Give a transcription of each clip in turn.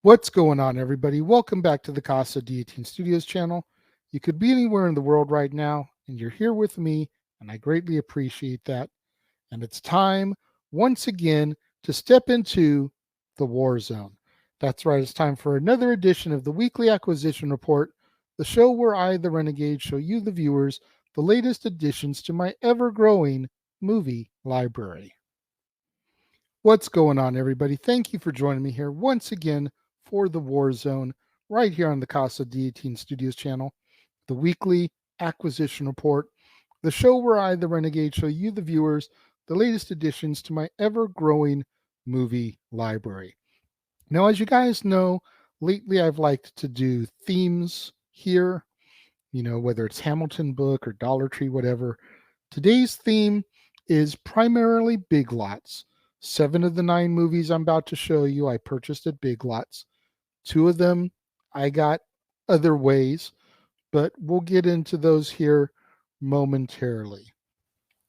What's going on, everybody? Welcome back to the Casa D18 Studios channel. You could be anywhere in the world right now, and you're here with me, and I greatly appreciate that. And it's time, once again, to step into the war zone. That's right, it's time for another edition of the Weekly Acquisition Report, the show where I, the Renegade, show you, the viewers, the latest additions to my ever-growing movie library. What's going on, everybody? Thank you for joining me here once again for the War Zone, right here on the Casa D18 Studios channel, the weekly acquisition report, the show where I, the Renegade, show you, the viewers, the latest additions to my ever-growing movie library. Now, as you guys know, lately I've liked to do themes here, whether it's Hamilton book or Dollar Tree, whatever. Today's theme is primarily Big Lots. 7 of the 9 movies I'm about to show you I purchased at Big Lots. 2 of them I got other ways, but we'll get into those here momentarily.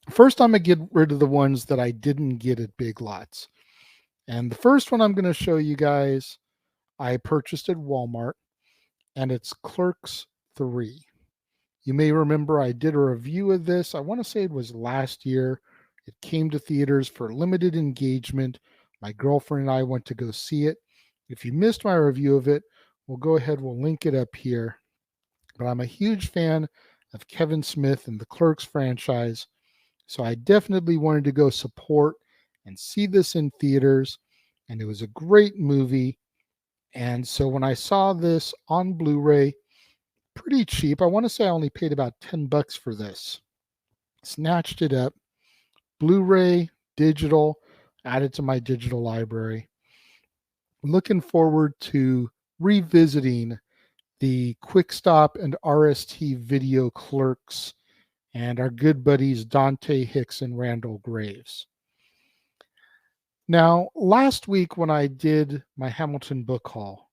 First, I'm going to get rid of the ones that I didn't get at Big Lots. And the first one I'm going to show you guys, I purchased at Walmart, and it's Clerks 3. You may remember I did a review of this. I want to say it was last year. It came to theaters for limited engagement. My girlfriend and I went to go see it. If you missed my review of it, we'll go ahead, we'll link it up here. But I'm a huge fan of Kevin Smith and the Clerks franchise. So I definitely wanted to go support and see this in theaters. And it was a great movie. And so when I saw this on Blu-ray, pretty cheap. I want to say I only paid about $10 for this. Snatched it up. Blu-ray, digital, added to my digital library. Looking forward to revisiting the Quick Stop and RST video Clerks and our good buddies Dante Hicks and Randall Graves. Now, last week when I did my Hamilton book haul,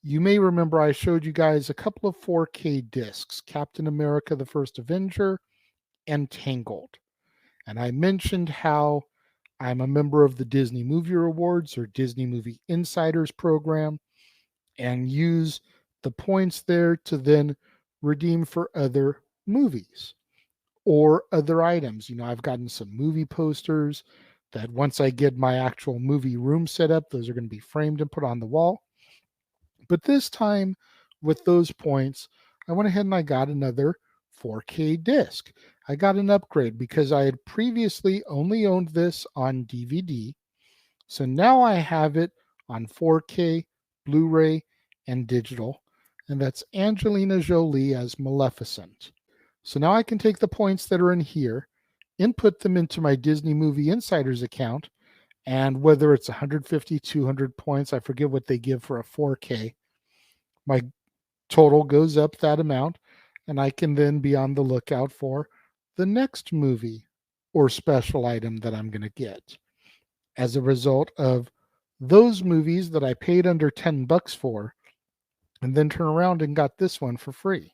you may remember I showed you guys a couple of 4K discs, Captain America, the First Avenger, and Tangled. And I mentioned how I'm a member of the Disney Movie Rewards or Disney Movie Insiders program and use the points there to then redeem for other movies or other items. I've gotten some movie posters that once I get my actual movie room set up, those are going to be framed and put on the wall. But this time, with those points, I went ahead and I got another 4K disc. I got an upgrade because I had previously only owned this on DVD. So now I have it on 4K, Blu-ray, and digital. And that's Angelina Jolie as Maleficent. So now I can take the points that are in here, input them into my Disney Movie Insiders account, and whether it's 150, 200 points, I forget what they give for a 4K, my total goes up that amount, and I can then be on the lookout for the next movie or special item that I'm going to get as a result of those movies that I paid under $10 for, and then turn around and got this one for free.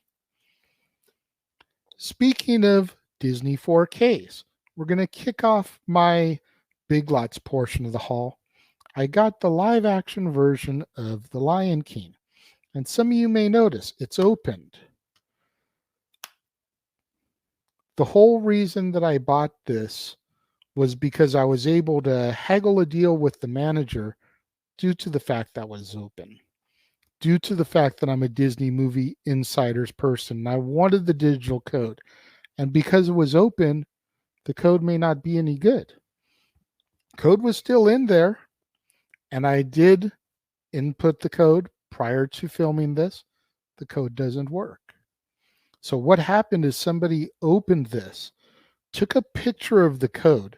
Speaking of Disney 4Ks, we're going to kick off my Big Lots portion of the haul. I got the live action version of The Lion King. And some of you may notice it's opened. The whole reason that I bought this was because I was able to haggle a deal with the manager due to the fact that it was open. Due to the fact that I'm a Disney Movie Insiders person, and I wanted the digital code. And because it was open, the code may not be any good. Code was still in there, and I did input the code prior to filming this. The code doesn't work. So what happened is somebody opened this, took a picture of the code,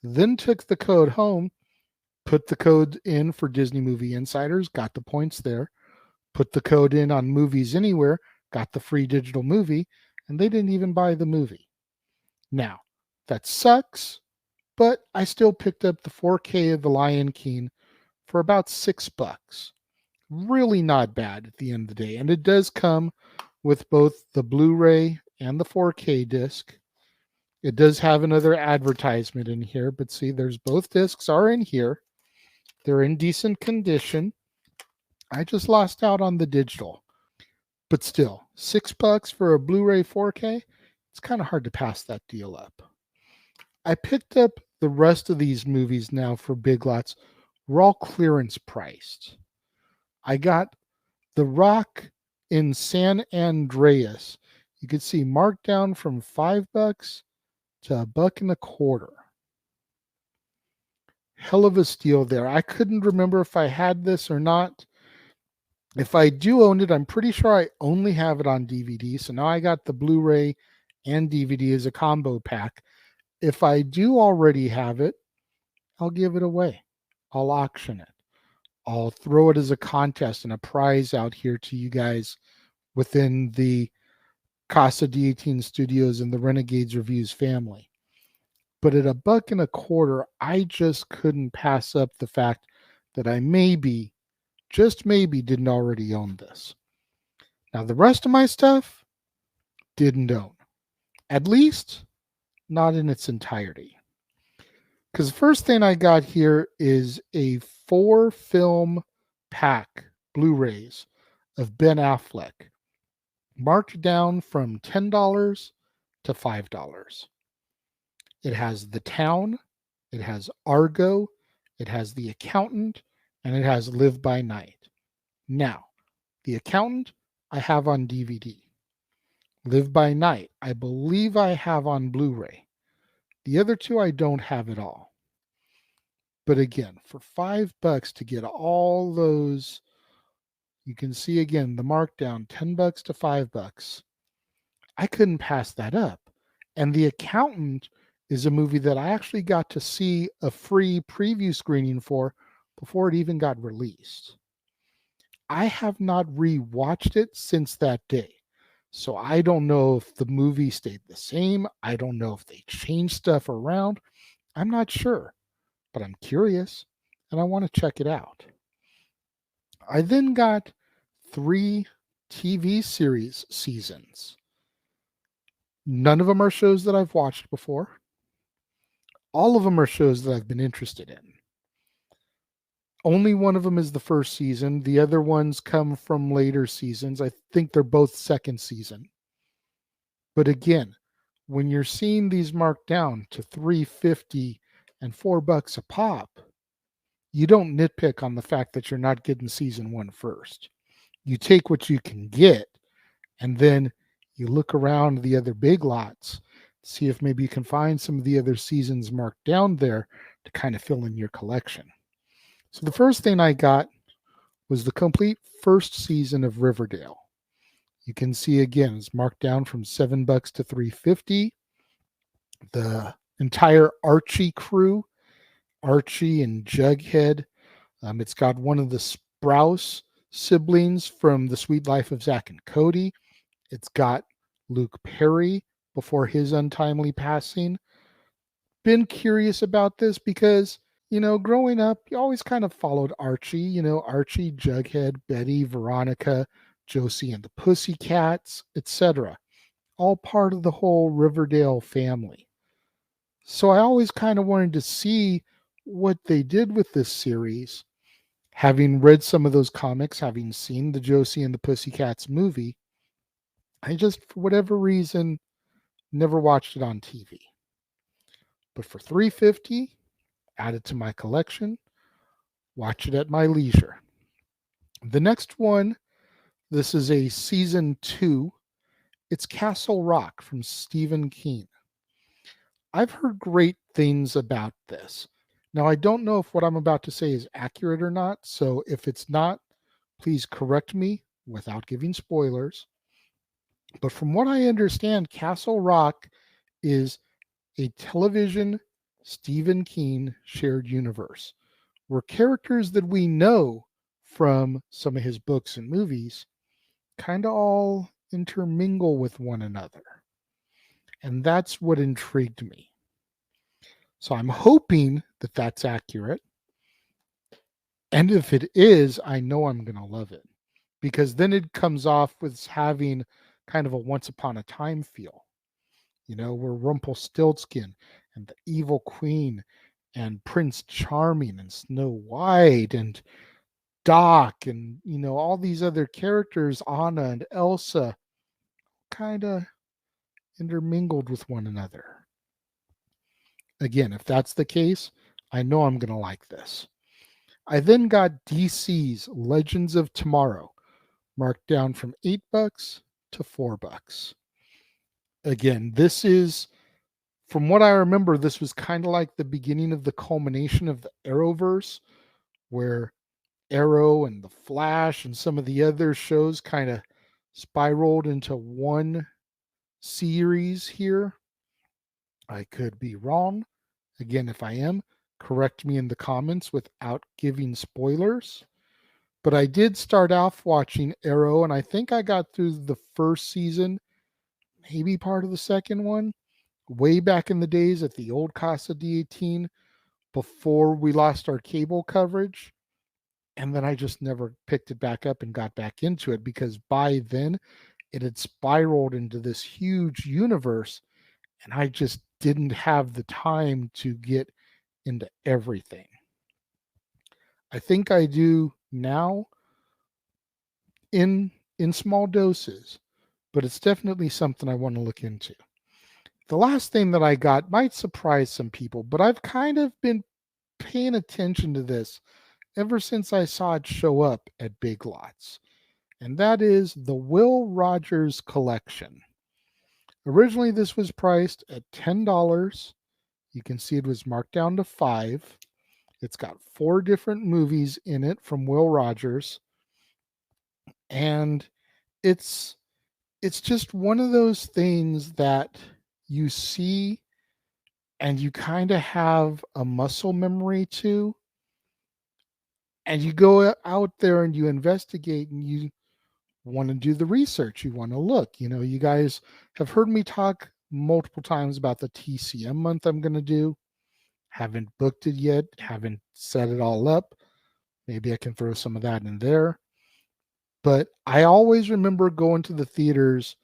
then took the code home, put the code in for Disney Movie Insiders, got the points there, put the code in on Movies Anywhere, got the free digital movie, and they didn't even buy the movie. Now, that sucks, but I still picked up the 4K of The Lion King for about $6. Really not bad at the end of the day. And it does come with both the Blu-ray and the 4K disc. It does have another advertisement in here, but see, there's both discs are in here. They're in decent condition. I just lost out on the digital. But still, $6 for a Blu-ray 4K, it's kind of hard to pass that deal up. I picked up the rest of these movies now for Big Lots. We're all clearance priced. I got The Rock in San Andreas. You could see marked down from $5 to $1.25. Hell of a steal there. I couldn't remember if I had this or not. If I do own it, I'm pretty sure I only have it on DVD. So now I got the Blu-ray and DVD as a combo pack. If I do already have it, I'll give it away. I'll auction it. I'll throw it as a contest and a prize out here to you guys within the Casa D18 Studios and the Renegades Reviews family. But at $1.25, I just couldn't pass up the fact that I maybe, just maybe, didn't already own this. Now, the rest of my stuff, didn't own. At least, not in its entirety. Because the first thing I got here is a 4-film pack, Blu-rays, of Ben Affleck, marked down from $10 to $5. It has The Town, it has Argo, it has The Accountant, and it has Live by Night. Now, The Accountant I have on DVD. Live by Night I believe I have on Blu-ray. The other two I don't have at all. But again, for $5 to get all those, you can see again the markdown, $10 to $5. I couldn't pass that up. And The Accountant is a movie that I actually got to see a free preview screening for before it even got released. I have not rewatched it since that day. So I don't know if the movie stayed the same. I don't know if they changed stuff around. I'm not sure, but I'm curious and I want to check it out. I then got 3 TV series seasons. None of them are shows that I've watched before. All of them are shows that I've been interested in. Only one of them is the first season. The other ones come from later seasons. I think they're both second season. But again, when you're seeing these marked down to $3.50 and $4 a pop, you don't nitpick on the fact that you're not getting season 1 first. You take what you can get, and then you look around the other Big Lots, see if maybe you can find some of the other seasons marked down there to kind of fill in your collection. So the first thing I got was the complete first season of Riverdale. You can see again, it's marked down from $7 to $3.50. The entire Archie crew, Archie and Jughead. It's got one of the Sprouse siblings from The Sweet Life of Zack and Cody. It's got Luke Perry before his untimely passing. Been curious about this because, growing up, you always kind of followed Archie, Archie, Jughead, Betty, Veronica, Josie and the Pussycats, etc. All part of the whole Riverdale family. So I always kind of wanted to see what they did with this series. Having read some of those comics, having seen the Josie and the Pussycats movie, I just, for whatever reason, never watched it on TV. But for $3.50, add it to my collection, watch it at my leisure. The next one, this is a season 2. It's Castle Rock from Stephen King. I've heard great things about this. Now, I don't know if what I'm about to say is accurate or not, so if it's not, please correct me without giving spoilers. But from what I understand, Castle Rock is a television Stephen King shared universe where characters that we know from some of his books and movies kind of all intermingle with one another. And that's what intrigued me. So I'm hoping that that's accurate. And if it is, I know I'm going to love it because then it comes off with having kind of a once upon a time feel, where Rumpelstiltskin and the evil queen and Prince Charming and Snow White and Doc and, all these other characters, Anna and Elsa, kind of intermingled with one another. Again, if that's the case, I know I'm going to like this. I then got DC's Legends of Tomorrow, marked down from $8 to $4. Again, this is, from what I remember, this was kind of like the beginning of the culmination of the Arrowverse, where Arrow and the Flash and some of the other shows kind of spiraled into one series here. I could be wrong. Again, if I am, correct me in the comments without giving spoilers. But I did start off watching Arrow, and I think I got through the first season, maybe part of the second one, way back in the days at the old Casa D18 before we lost our cable coverage. And then I just never picked it back up and got back into it because by then it had spiraled into this huge universe, and I just didn't have the time to get into everything. I think I do now in small doses, but it's definitely something I want to look into. The last thing that I got might surprise some people, but I've kind of been paying attention to this ever since I saw it show up at Big Lots, and that is the Will Rogers Collection. Originally, this was priced at $10. You can see it was marked down to $5. It's got 4 different movies in it from Will Rogers, and it's just one of those things that you see and you kind of have a muscle memory to, and you go out there and you investigate and you want to do the research, you want to look. You guys have heard me talk multiple times about the TCM month I'm going to do. Haven't booked it yet, haven't set it all up. Maybe I can throw some of that in there. But I always remember going to the theaters,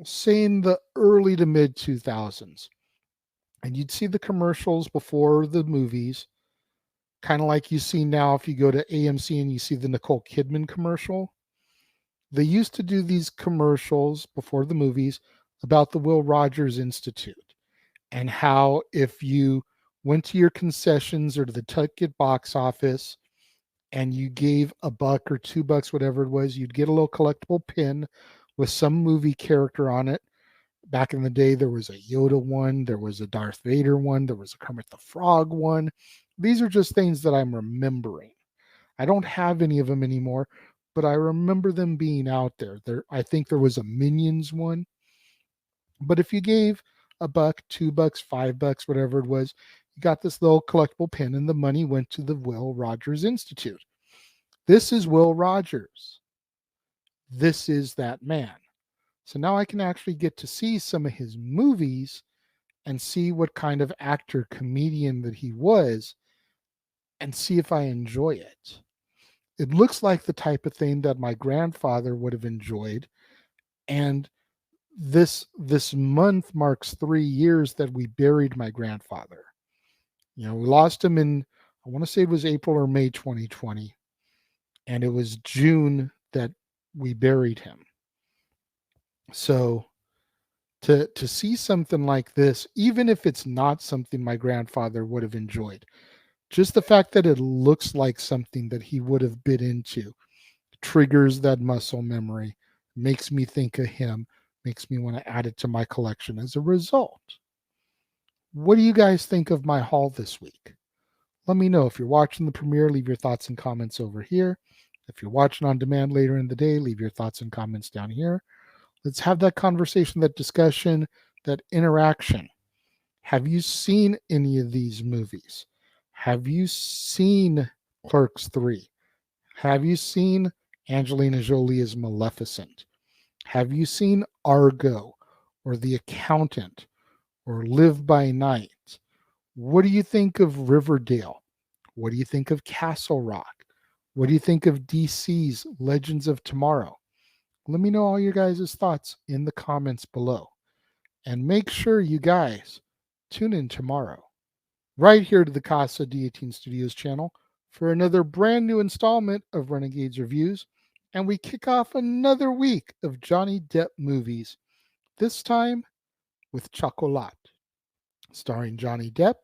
say in the early to mid 2000s, and you'd see the commercials before the movies, kind of like you see now if you go to AMC and you see the Nicole Kidman commercial. They used to do these commercials before the movies about the Will Rogers Institute and how if you went to your concessions or to the ticket box office and you gave $1 or $2, whatever it was, you'd get a little collectible pin with some movie character on it. Back in the day, there was a Yoda one, there was a Darth Vader one, there was a Kermit the Frog one. These are just things that I'm remembering. I don't have any of them anymore, but I remember them being out there. I think there was a Minions one. But if you gave $1, $2, $5, whatever it was, you got this little collectible pin, and the money went to the Will Rogers Institute. This is Will Rogers. This is that man. So now I can actually get to see some of his movies and see what kind of actor, comedian that he was, and see if I enjoy it. It looks like the type of thing that my grandfather would have enjoyed. And this month marks 3 years that we buried my grandfather. We lost him in, I want to say it was April or May 2020. And it was June that we buried him. So to see something like this, even if it's not something my grandfather would have enjoyed, just the fact that it looks like something that he would have bit into triggers that muscle memory, makes me think of him, makes me want to add it to my collection as a result. What do you guys think of my haul this week? Let me know. If you're watching the premiere, leave your thoughts and comments over here. If you're watching on demand later in the day, leave your thoughts and comments down here. Let's have that conversation, that discussion, that interaction. Have you seen any of these movies? Have you seen Clerks 3? Have you seen Angelina Jolie as Maleficent? Have you seen Argo or The Accountant or Live by Night? What do you think of Riverdale? What do you think of Castle Rock? What do you think of DC's Legends of Tomorrow? Let me know all your guys' thoughts in the comments below. And make sure you guys tune in tomorrow, right here to the Casa D18 Studios channel for another brand new installment of Renegades Reviews, and we kick off another week of Johnny Depp movies, this time with Chocolat, starring Johnny Depp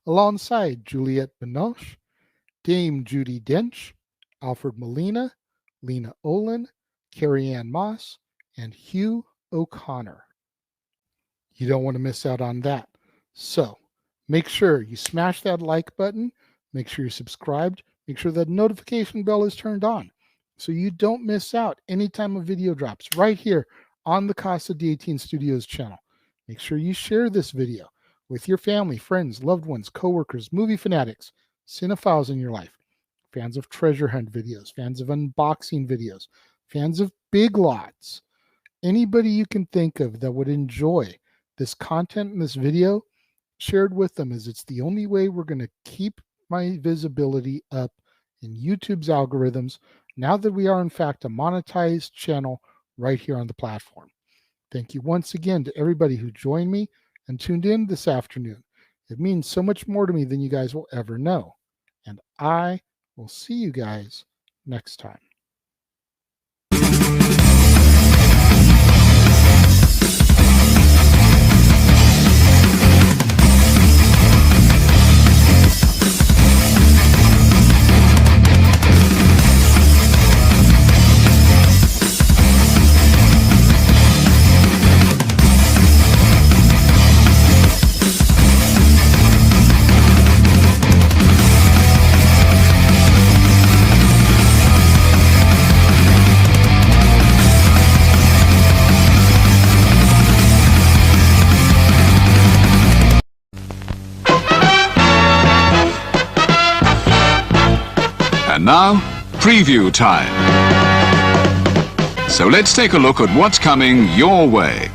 alongside Juliette Binoche, Dame Judi Dench, Alfred Molina, Lena Olin, Carrie-Anne Moss, and Hugh O'Connor. You don't want to miss out on that. So make sure you smash that like button, make sure you're subscribed, make sure that notification bell is turned on so you don't miss out anytime a video drops right here on the Casa D18 Studios channel. Make sure you share this video with your family, friends, loved ones, coworkers, movie fanatics, cinephiles in your life, fans of treasure hunt videos, fans of unboxing videos, fans of Big Lots, anybody you can think of that would enjoy this content in this video, shared with them, as it's the only way we're going to keep my visibility up in YouTube's algorithms now that we are in fact a monetized channel right here on the platform. Thank you once again to everybody who joined me and tuned in this afternoon. It means so much more to me than you guys will ever know. And I will see you guys next time. And now, preview time. So let's take a look at what's coming your way.